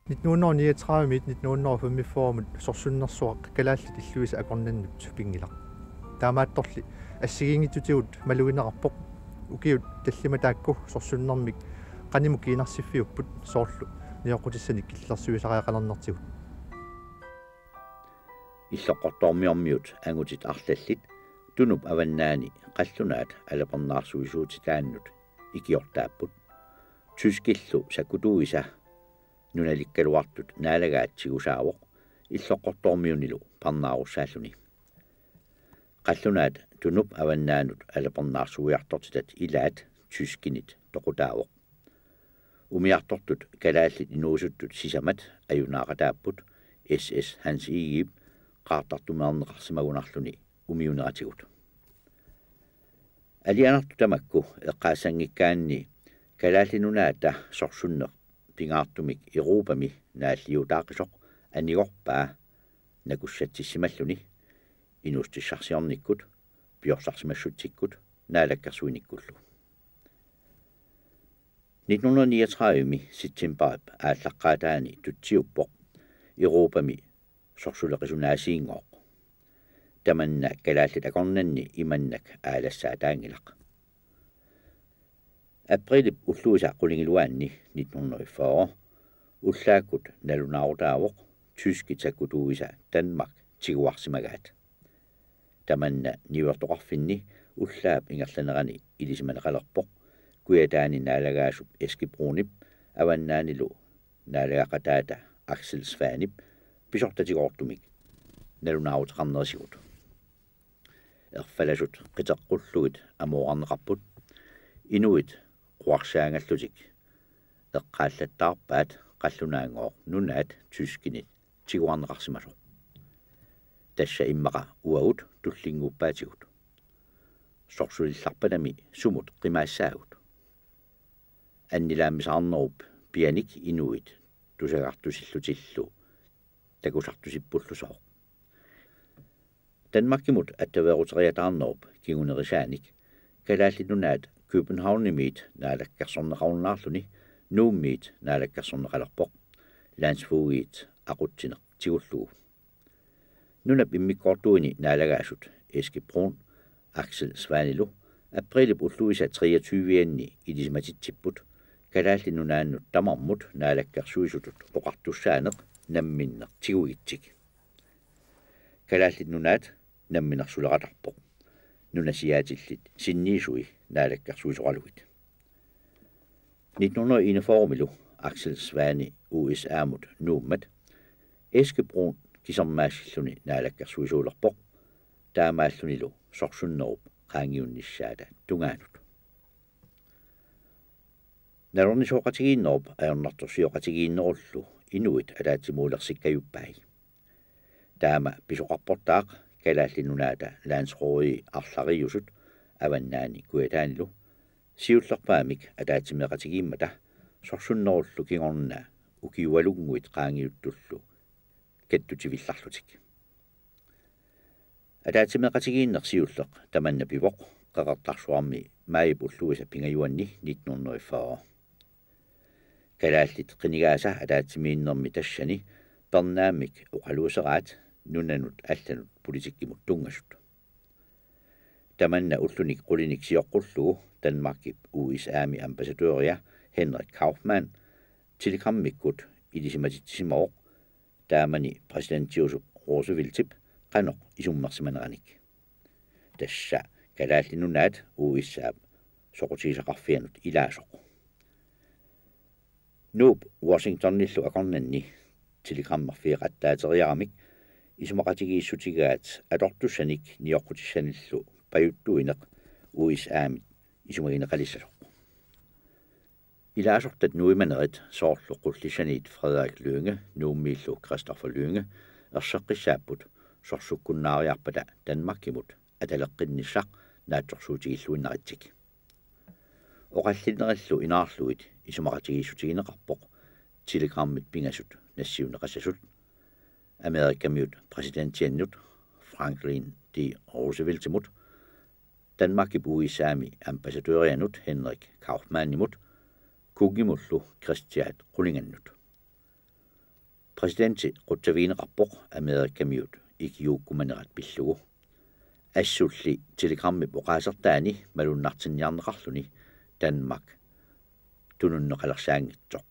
1939 1945 сорсуннэрсуақ калааллит иллуиса акорнаннут пингилақ таамаатторли ассигингитутигут малуинеқарпоқ укиут таллима таакку сорсуннэрмик qaниmu kiinarsifiupпут соорлу ниоқутиссаник киллерсуисариақалернэртигут иллоққортормиормиут ангутит арлаллит тунуп аваннаани қаллунаат алапернаарсуисуутитааннут икиортааппут тускиллу саккутуиса нуналиккалуартут наалагаатсигусаавоқ иллоққортормиунилу парнааруссааллуни қаллунаат тунуп аваннаанут алапернаарсуиартортитат илаат тускинит тоқутаавоқ умиартортут калааллит инуусуттут сисамат аюнаақатааппут СС Hans Ib qaartartumearneqarsimagунарлуни умиунератигут алианарту тамакку эққаасангиккаанни калааллинунаата сорсуннеқ пингаартумик Европами нааллиутаақисоқ анигорпаа накуссатсималлуни инустиссарсиорниккут пиорсарсимассутсиккут наалаккарсуиниккуллу 1939 сеттембер ааллаққаатаани тутсиуппоқ Европами сорсулеқисунаасиингооқ таманна калааллит акорнанни иманнак аалассаатаангилақ априлип уллуисааққулингилуаанни 1940 уллааккут налунаарутаавоқ тускитаккутууиса Danmark тигуарсимагаат таманна ниуертоқарфинни уллаап ингерланерани илисиманеқалерпоқ куятаани наалагаасуп эскибрунип аваннаанилу наалагақатаата Axel Svanip писортатигоортумик налунаарутеқарнерсигут ерфаласут қитеққуллугит амоорнеқарпут инуит қуарсаангаллутик эққааллаттаарпаат қаллунаангоо нунаат тускинит тигуарнеқарсимасо тасса иммақа уагут туллингуппаатигут сорсулилларпанами сумут қимаассаагут аннилааммисаарнеруп пианик инуит тусагартусиллутиллу такусартусиппуллусоо Danmarkimut attаверутериатаарнеруп кигунерисааник калааллинунаат Københavnimit наалаккарсорнеқаруннаарлуни нууммит наалаккарсорнеқалерпоқ лансфугиит ақутсинеқ тигуллугу нунап иммиккортуини наалагаасут эскибрун Axel Svanilу априлип уллуиса 23-ианни илисиматитсиппут калааллинунааннут тамармут наалаккарсуисутут оқартуссаанеқ намминнеқ тигугитсик калааллинунаат намминерсулеқатарпоқ нунасиаатиллит синниисуи наалаккарсуисоқалугит 1941 Axel Svani USA-мут нууммат эскибрун кисермаассиллуни наалаккарсуисуулерпоқ таамааллунилу сорсуннеруп qaangiunnissaata tungaanut нарорнисооqatigiinnerup ajornartorsioqatigiinnerullu inuit alaatimuulersikkajuppai taama pisoqarportaaq kalaallinunaata laansrooi arlariusut avannaani kuataanilu siullerpaamik alaatimeqatigiimmata sorsunnerullu kingorna ukiualunguit qaangiuttullu kattutivillarlutik атаатимеқатигииннерсиуллеқ таманна пивоқ қеқартарсуарми маипуллуиса пингаюанни 1940 калааллит қинигааса атаатимииннерми тассани пернаамик оқалуусераат нунанут алланут политиккимут тунгасут таманна уллуник қулиник сиоққуллугу Danmarkip USA-ми амбассадориа Henrik Kaufmann телеграммиккут илисиматитсимаоқ таамани præsident Joseph Roosevelt qanoq isummersimaneраник тасса калааллинунаат уиссаап соқутисақарфианут илаасоқ нуп Washingtonниллу акорнанни телеграммарфиеқаттаатериарамик исумақатигииссутигаат атортуссаник ниоққутиссаниллу паюттуинеқ уиссаамит исумагинеқалиссасоқ илаасортат нуиманерит соорлу қуллисанит Frederik Lynge нууммииллу Christopher Lynge ерсеққиссааппут сорсуккуннаариарпата Danmarkimut аталеққиннissaq наатсорсуутигиллуиннаритсик оқаллинераллу инаарлуит исумақатигииссутигинеқарпоқ телеграммит пингасут нассиунеқассасут Америкамиут præsidentiannut Franklin D. Rooseveltimut Danmarkip USA-ми амбассадорианут Henrik Kaufmannimut кугимуллу Кристиат Qulingannut Presidentti Ruttaviineqarpoq Amerikamiut ikiuukkumanerat pillugu. Assulli telegrammi poqaasartaani malunnartinniarneqarluni Danmark tununneqalersaangitsoq.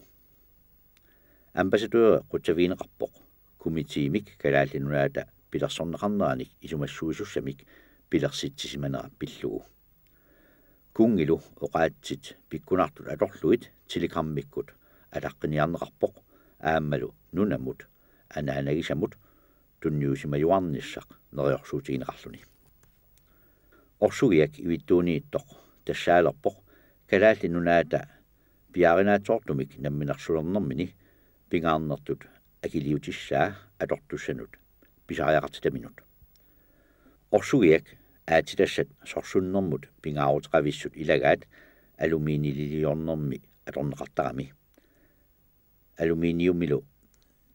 Ambassadør Ruttaviineqarpoq kumitiimik kalaallinunaata pilersorneqarneraanik isumassuisussamik pilersitsisimanera pillugu. Kungilu oqaatsit pikkunartut atorluit telegrammikkut ataqqiniarneqarpoq aammalu nunamut anaanagisamut tunniusimajuarnissaq neriorsuutigineqarluni. Orsugiak ivittuuniittoq tassaalerpoq kalaallinunaata piarinaatsoortumik namminersulernermini pingaarnertut akiliutissaa atortussanut pisariaqartitaminut. Orsugiak aatitassat sorsunnermut pingaaruteqavissut ilagaat alumiinililiornermi atorneqartarami. Aluminiumilu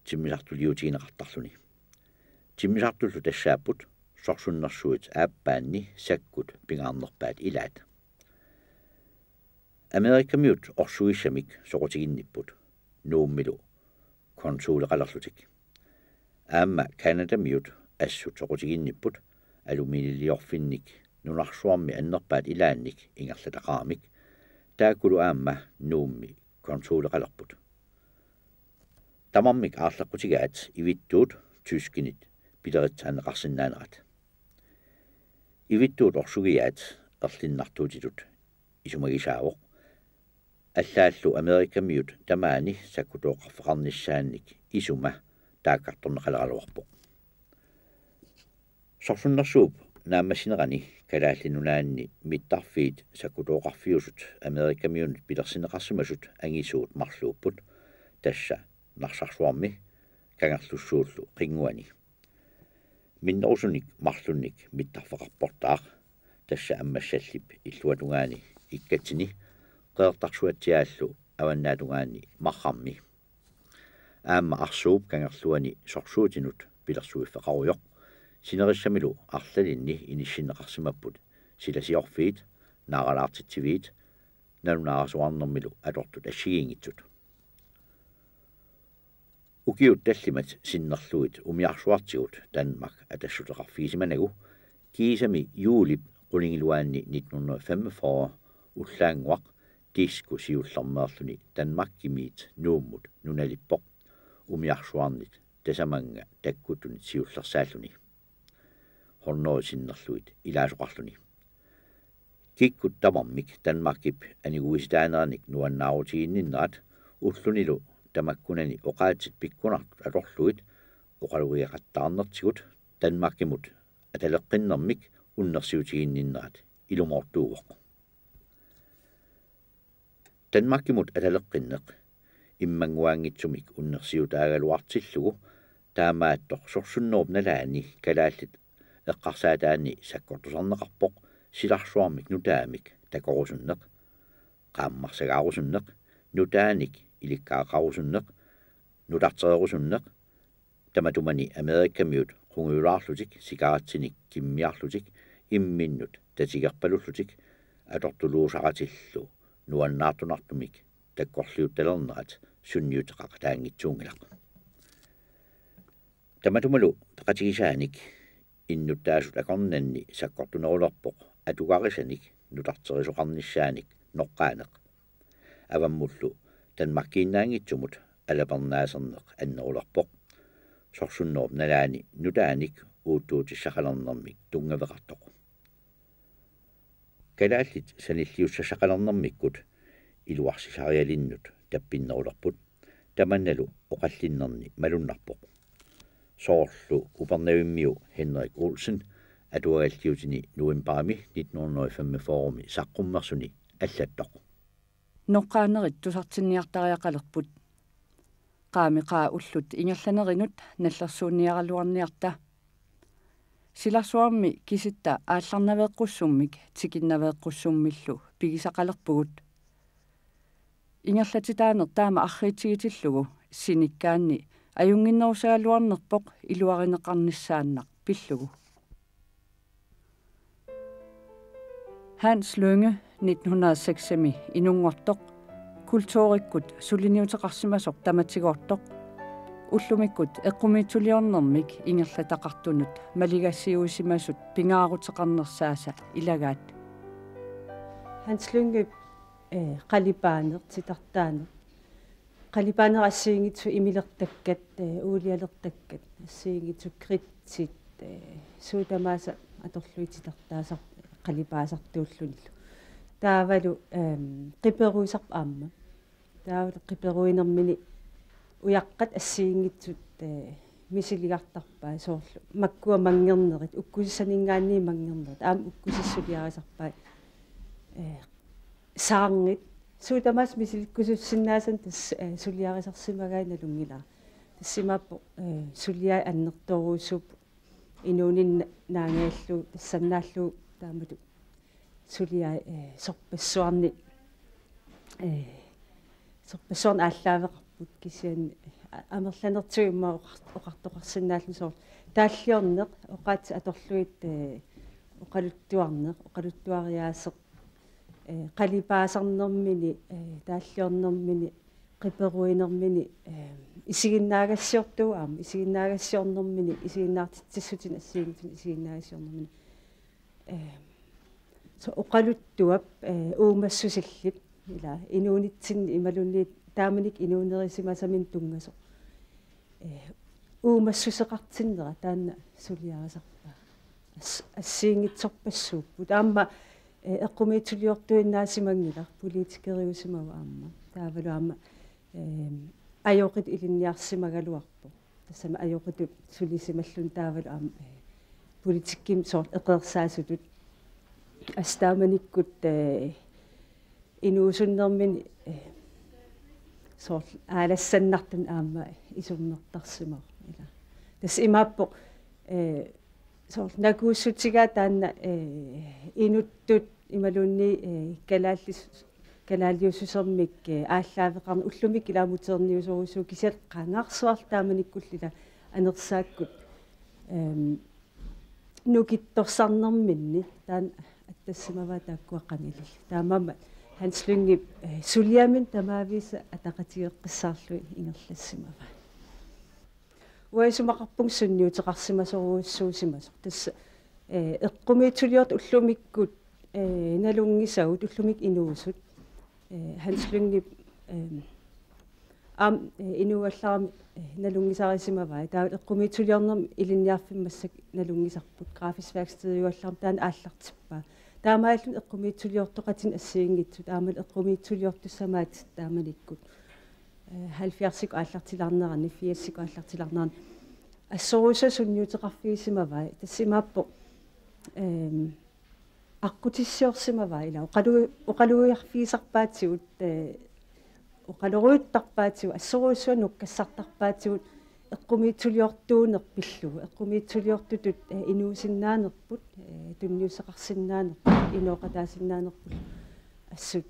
timmisartuliutigineqartarluni. Timmisartullu tassaapput sorsunnersuit aappaanni sakkut pingaarnerpaat ilaat. Amerikamiut orsuissamik soqutiginnipput nuummilu konsuuleqalerlutik. Aamma Kanadamiut assut soqutiginnipput alumiiniliorfinnik nunarsuarmi annerpaat ilaannik ingerlataqaramik taakulu aamma nuummi konsuuleqalerput. Tamarmik aarlaqqutigaat ivittuut tyskinit pileritsaanneqarsinnaanerat. Ivittuut orsugiaat erlinnartuutitut isumagisaawoq allaallu Amerikamiut tamaani sakkutoqarfaqarnissaannik isuma taakkartorneqaleraluarpoq. Sorsunnersuup naammassinerani kalaallinunaanni mittarfiit sakkutoqarfiusut Amerikamiun pilersineqarsimasut angisuut marluupput tassa narsarsuarmi kangerlussuullu qinguani. Minnerusunik marlunnik mittarfeqarportaaq tassa ammassallip illuatungaani ikkatsini qeertarsuatsiaallu avannaatugaani marrammi. Aamma arsuup kangerluani sorsuutinut pilersuiffeqarujoq sinerissamilu arlalinni inissinneqarsimapput silasiorfiit naaralaartitsiviit nalunaarasuarnermilu atortut assigiingitsut. Ukiut tallimat sinnerluit umiarsuartigut Danmark atassuteqarfiisimanagu kiisami juulip qulingiluaanni 1945 ullaanguaq tisku siullermeerluni Danmarkimiit nuummut nunalippoq umiarsuarnit tasamanga takkutunit siullersaalluni. Hornoi sinnerluit ilaasuqarluni. Kikkut tamarmik Danmarkip aniguisitaanernik nuannaarutiginninnerat ullunilu tamakkunani oqaatsit pikkunartut atorluit oqalugiaqattaarnertigut Danmarkimut ataleqqinnermik unnersiutiginninnerat ilumortuuvoq. Danmarkimut ataleqqinneq immanguaangitsumik unnersiutaagaluartillugu taamaattoq sorsunnerp nalaani kalaallit eqqarsaataani sakkortusarneqarpoq silarsuarmik nutaamik takorusunneq qaammarsagaarusunneq nutaanik ilikkaaqarusunneq nutarteerusunneq tamatumani Amerikamiut qungiulaarlutik sikaratsinik kimmiarlutik imminnut tatigerpalullutik atortuluusaqatillu nuannaartunartumik takkorliuttalernerat sunniuteqaqtaangitsuungilaq. Tamatumalu peqatigisaanik innuttaasut akornanni sakkortunerulerpoq atugarisanik nutarterisoqarnissaanik noqqaaneq. Avammullu Danmarkiinnaangitsumut alapernaaserneq annerulerpoq sorsunnerp nalaani nutaanik uuttuutissaqalernermik tungaveqartoq. Kalaallit sanilliussasaqalernermikkut iluarsisarialinnut tappinnerulerput tamannalu oqallinnerni malunnarpoq. Soorlu upernavimmiu Henrik Olsen atuagalliutini novemberami 1945 saqqummersuni allattoq. Noqqaanerit tusartinniartariaqalerput qaamiqaa ullut ingerlanerinut nallersuunniaraluarniarta silarsuarmi kisitta aallarnaveeqqussummik tikinnaveeqqussummillu pigisaqalerpugut ingerlatitaaner taama arriitigitillugu sinikkaanni ajunginnerusaluarnerpoq iluarineqarnissaannaq pillugu. Hans Lynge 1906 inungortoq kultuurikkut suliniuteqarsimasoq tamatigortoq уллумиккут эққумиитсулиорнэрмик ингерлатақартунут малигассиуисимасут пингаарутеқарнерсааса илагаат Hans qalipaaneq titартаанеq qalipaaneq ассиингитсу имилертаккат уулиалертаккат ассиингитсу критсит суутамааса аторлуититартаасар qalipaasaartuullunillu таавалу қиперуисарп аама таавалу қиперуинермини уяққат ассиингитсут мисилигартарпаа соорлу маккуа мангернерит уккусисанингаанни мангернерит аама уккусиссулиарисарпаа саангит суутамаас мисиликкусуссиннаасан тас сулиарисарсимагаина лунгила тассимааппо сулиа аннерторуусуп инуунин наангааллу тассаннааллу таамату сулиа сорпассуарни сорпассуарн ааллаавеқарпут кисиан амерланертуимма оқартоқарсинааллу соор тааллиорнеқ оқаат аторлуит оқалуттуарнеқ оқалуттуариаасеқ qalipaasernermini taallиорнэрмини qiperuinermini isiginnaaгассиортуу аама isiginnaaгассиорнэрмини isiginnaartitsissutин ассиигитин isiginnaaгассиорнэрмини со оқалуттуап уумассусиллип ила инуунитсин ималунни тааманик инуунерисимасамин тунгасо уумассусеқартиннера таанна сулиарасарпаа ассиингитсорпассууппу таама эққумиитсулиортуиннаасимангила политикериусимава аама таавалу аама ajokit ilinniarsimaгаluarpo тассама ajokitut сулисималлун таавалу аама политикким соор эқерсаасутут астааманиккут инуусуннэрмини соор аалассаннартун аама исумнертарсимаа ила тас имааппо соор накууссутигаа таанна инуттут ималунни калааллиусусермик ааллаавеқарни уллумик илаамутерниусорусуу кисиал қангаарсуартааманиккуллила анерсааккут нукитторсарнэрминни таан аттассимава тааккуаққанилли таамаама ханслунгип сулиамин тамаависа атақатигеққиссаарлуи ингерлассимава уайсумақарпун сунниутеқарсимасоруussуусимасо тасса эққумиитсулиорт уллумиккут налунгисагут уллумик инуусут ханслунгип инуаллаарми налунгисарисимаваа таа эққумиитсулиорнерми илинниарфиммассак налунгисарпут графисвærksted юаллаарми таан ааллартиппаа таамааллун эққумиитсулиортоқатин ассиингитсут таамал эққумиитсулиортуссамаат тааманиккут 70-сик ааллартилаарнерани 80-сик ааллартилаарнерани ассоруса сунниутеқарфигисимаваа тассимааппо аққутиссиорсимаваа ила оқалуиарфигисарпаатигут оқалоруиттарпаатигу ассоруусуа нуккассартарпаатигут эққумиитсулиортуунерпиллугу эққумиитсулиортутут инуусиннаанерпут тунниусеқарсиннаанерпут инооқатаасиннаанерпут ассут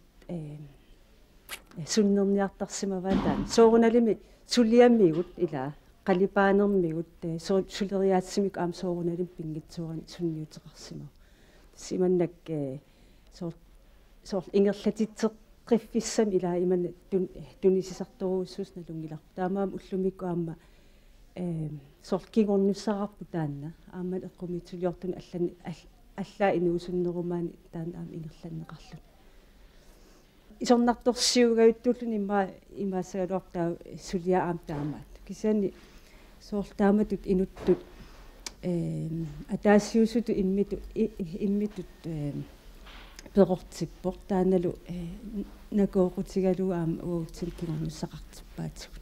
суннерниартарсимаваа таан сооруналими сулиаммигут ила qalipaanermigут сулериаассимик аам сооруналим пингитсуурани сунниутеқарсимаа симаннак соор ингерлатитсеққиффиссам ила иман тунисисарторуussуус налунгилар таамаам уллумикку аама соор кигорнуссарарпу таанна аамал эққумиитсулиортун аллани аллаа инуусуннерумаани таан аам ингерланнеқарлу исорнарторсиугаюттууллун имаасагалуартаа сулиа аам таамаат кисани соор тааматут инуттут атаассиусуту иммитут перортиппор тааналу накоокутигалу аама уутсилкигорнуссақартиппаатигут